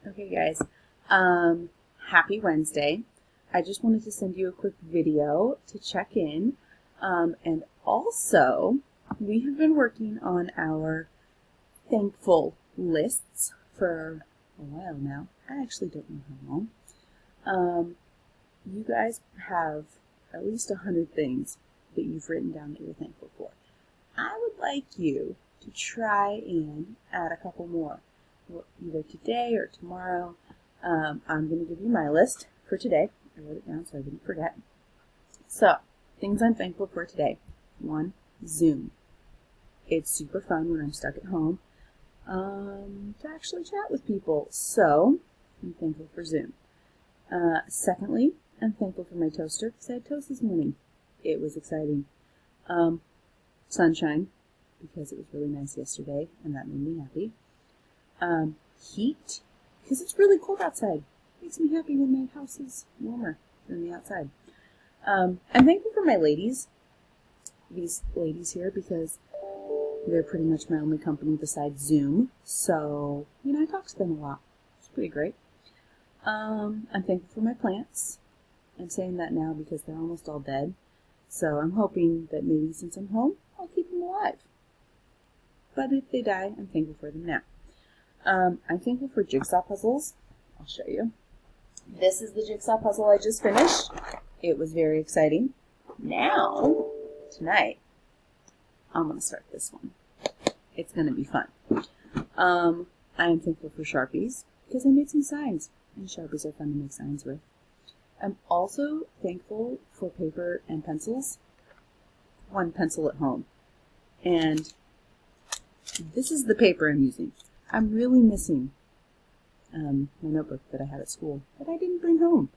Okay, guys. Happy Wednesday. I just wanted to send you a quick video to check in. And also, we have been working on our thankful lists for a while now. I actually don't know how long. You guys have at least 100 things that you've written down that you're thankful for. I would like you to try and add a couple more, either today or tomorrow. I'm going to give you my list for today. I wrote it down so I didn't forget. So, things I'm thankful for today. 1, Zoom. It's super fun when I'm stuck at home to actually chat with people. So, I'm thankful for Zoom. Secondly, I'm thankful for my toaster because I had toast this morning. It was exciting. Sunshine, because it was really nice yesterday, and that made me happy. Heat, because it's really cold outside. It makes me happy when my house is warmer than the outside. I'm thankful for my ladies, these ladies here, because they're pretty much my only company besides Zoom. So, I talk to them a lot. It's pretty great. I'm thankful for my plants. I'm saying that now because they're almost all dead. So I'm hoping that maybe since I'm home, I'll keep them alive. But if they die, I'm thankful for them now. I'm thankful for jigsaw puzzles. I'll show you. This is the jigsaw puzzle I just finished. It was very exciting. Now, tonight, I'm going to start this one. It's going to be fun. I am thankful for Sharpies because I made some signs, and Sharpies are fun to make signs with. I'm also thankful for paper and pencils. One pencil at home. And this is the paper I'm using. I'm really missing my notebook that I had at school that I didn't bring home.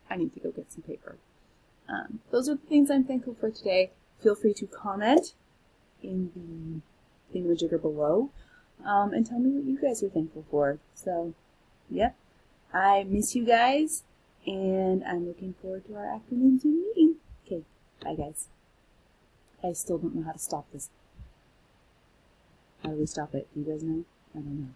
I need to go get some paper. Those are the things I'm thankful for today. Feel free to comment in the thingamajigger below and tell me what you guys are thankful for. So, yep, I miss you guys, and I'm looking forward to our afternoon Zoom meeting. Okay, bye guys. I still don't know how to stop this. How do we stop it? Do you guys know? I don't know.